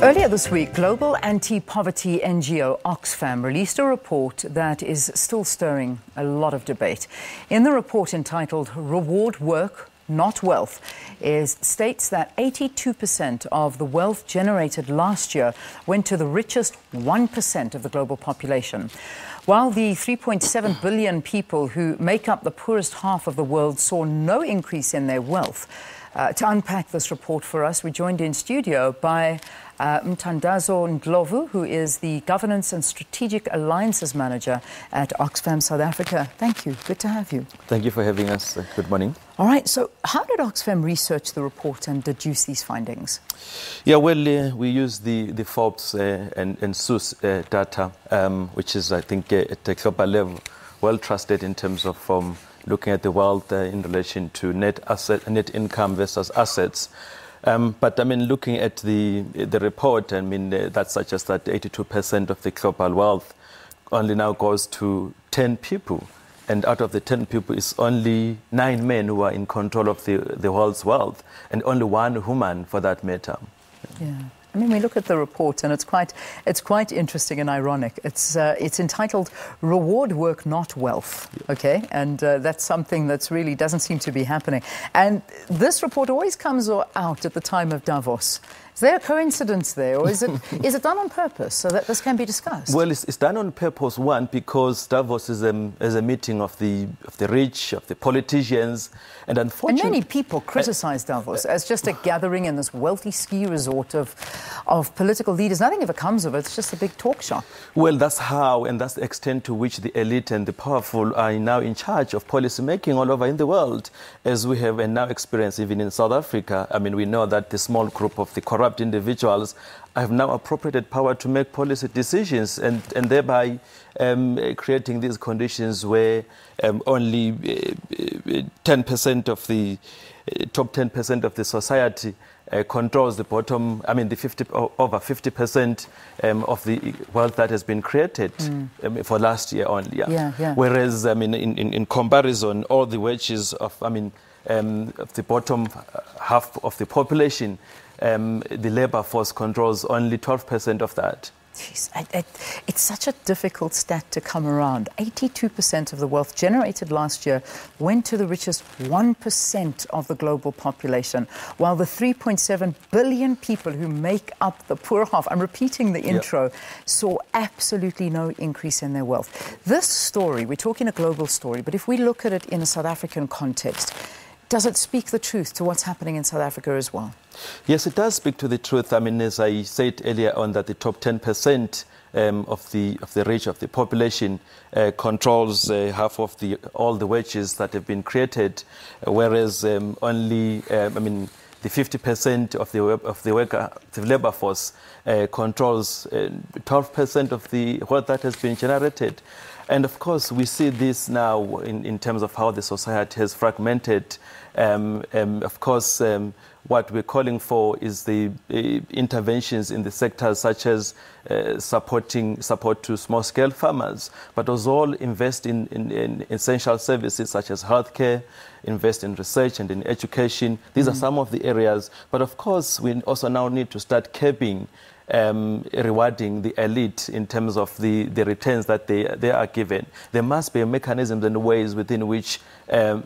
Earlier this week, global anti-poverty NGO Oxfam released a report that is still stirring a lot of debate. In the report entitled "Reward Work, Not Wealth," states that 82% of the wealth generated last year went to the richest 1% of the global population, while the 3.7 billion people who make up the poorest half of the world saw no increase in their wealth. To unpack this report for us, we're joined in studio by Ndlovu, who is the Governance and Strategic Alliances Manager at Oxfam South Africa. Thank you. Good to have you. Thank you for having us. Good morning. All right. So how did Oxfam research the report and deduce these findings? Yeah, well, we use the Forbes and SUS data, which is, I think, at a global level, well trusted in terms of looking at the wealth in relation to net income versus assets. But I mean, looking at the report, I mean, that suggests that 82% of the global wealth only now goes to 10 people. And out of the 10 people, it's only 9 men who are in control of the world's wealth, and only 1 woman for that matter. Yeah. I mean, we look at the report, and it's quite interesting and ironic. It's entitled "Reward Work, Not Wealth." Okay, and that's something that's really doesn't seem to be happening. And this report always comes out at the time of Davos. Is there a coincidence there, or is it done on purpose so that this can be discussed? Well, it's done on purpose, one, because Davos is a meeting of the rich, of the politicians, and unfortunately... And many people criticize Davos as just a gathering in this wealthy ski resort of political leaders. Nothing ever comes of it. It's just a big talk shop. Well, that's how, and that's the extent to which the elite and the powerful are now in charge of policy making all over in the world, as we have and now experience even in South Africa. I mean, we know that the small group of the corrupt individuals have now appropriated power to make policy decisions, and thereby creating these conditions where only 10% of the top 10% of the society controls the bottom. I mean, over 50% of the wealth that has been created for last year only. Yeah. Whereas, I mean, in comparison, all the wages of the bottom half of the population, the labor force controls only 12% of that. Jeez, it's such a difficult stat to come around. 82% of the wealth generated last year went to the richest 1% of the global population, while the 3.7 billion people who make up the poor half, I'm repeating the intro, saw absolutely no increase in their wealth. This story, we're talking a global story, but if we look at it in a South African context, does it speak the truth to what's happening in South Africa as well? Yes, it does speak to the truth. I mean, as I said earlier on, that the top 10% of the rich of the population controls half of all the wages that have been created, whereas only the 50% of the labor force controls 12% of the wealth that has been generated. And of course, we see this now in terms of how the society has fragmented. Of course, what we're calling for is the interventions in the sectors such as support to small-scale farmers, but also invest in essential services such as healthcare, invest in research and in education. These are some of the areas. But of course, we also now need to start curbing rewarding the elite in terms of the returns that they are given. There must be mechanisms and ways within which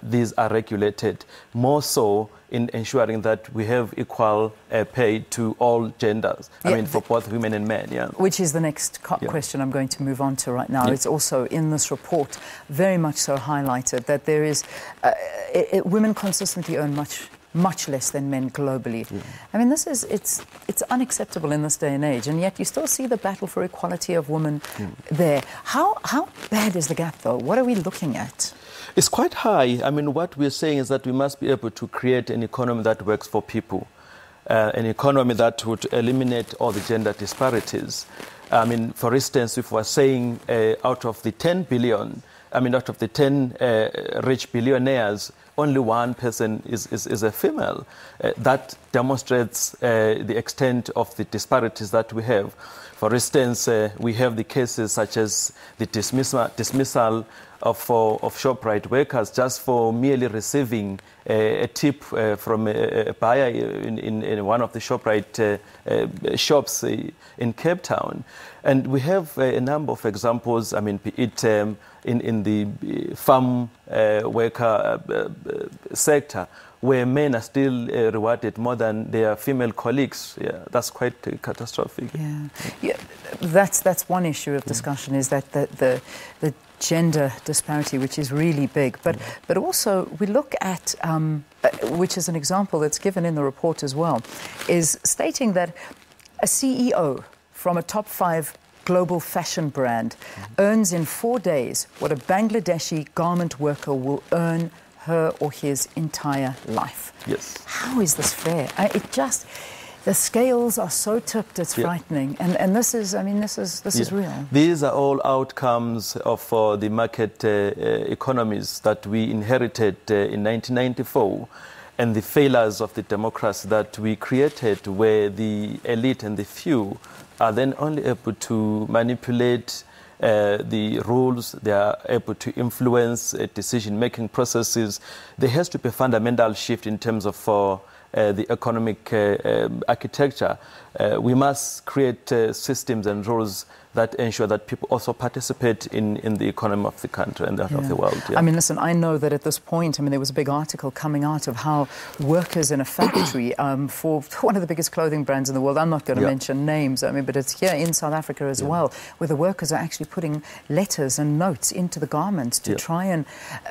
these are regulated, more so in ensuring that we have equal pay to all genders. I mean, for both women and men. Yeah. Which is the next question I'm going to move on to right now. Yeah. It's also in this report very much so highlighted that there is women consistently earn much less than men globally. Yeah. I mean, it's unacceptable in this day and age, and yet you still see the battle for equality of women there. How bad is the gap, though? What are we looking at? It's quite high. I mean, what we're saying is that we must be able to create an economy that works for people, an economy that would eliminate all the gender disparities. I mean, for instance, if we're saying out of the 10 rich billionaires, only one person is a female. That demonstrates the extent of the disparities that we have. For instance, we have the cases such as the dismissal of ShopRite workers just for merely receiving a tip from a buyer in one of the ShopRite shops in Cape Town. And we have a number of examples, I mean, be it in the farm worker sector, where men are still rewarded more than their female colleagues. Yeah, that's quite catastrophic. Yeah. That's one issue of discussion, is that the gender disparity, which is really big. But also we look at, which is an example that's given in the report as well, is stating that a CEO from a top 5 global fashion brand earns in 4 days what a Bangladeshi garment worker will earn her or his entire life. Yes. How is this fair? The scales are so tipped, it's frightening. And this is, I mean, this is real. These are all outcomes of the market economies that we inherited in 1994, and the failures of the democracy that we created, where the elite and the few are then only able to manipulate the rules, they are able to influence decision-making processes. There has to be a fundamental shift in terms of the economic architecture. We must create systems and rules that ensure that people also participate in the economy of the country and of the world. Yeah. I mean, listen, I know that at this point, I mean, there was a big article coming out of how workers in a factory for one of the biggest clothing brands in the world, I'm not going to mention names, I mean, but it's here in South Africa as well, where the workers are actually putting letters and notes into the garments to try and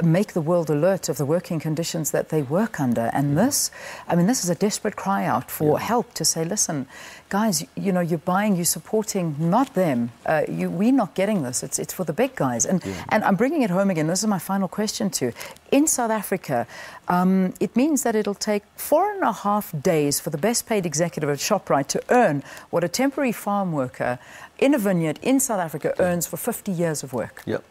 make the world alert of the working conditions that they work under. And this, I mean, this is a desperate cry out for help, to say, listen, guys, you know, you're supporting not them. We're not getting this. It's for the big guys. And I'm bringing it home again. This is my final question to you. In South Africa, it means that it'll take 4.5 days for the best paid executive at ShopRite to earn what a temporary farm worker in a vineyard in South Africa earns for 50 years of work. Yep.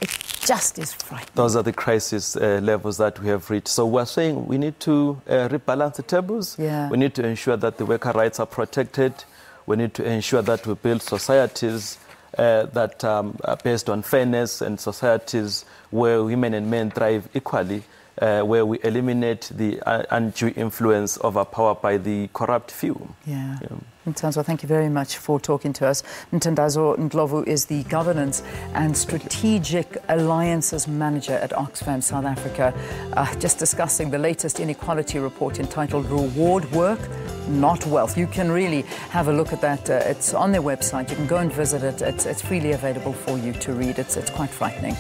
It just is frightening. Those are the crisis levels that we have reached. So we're saying we need to rebalance the tables. Yeah. We need to ensure that the worker rights are protected. We need to ensure that we build societies that are based on fairness, and societies where women and men thrive equally, where we eliminate the undue influence of power by the corrupt few. Yeah. Ndlovu, thank you very much for talking to us. Ndlovu is the Governance and Strategic Alliances Manager at Oxfam South Africa, just discussing the latest inequality report entitled Reward Work, Not Wealth. You can really have a look at that. It's on their website. You can go and visit it. It's freely available for you to read. It's quite frightening.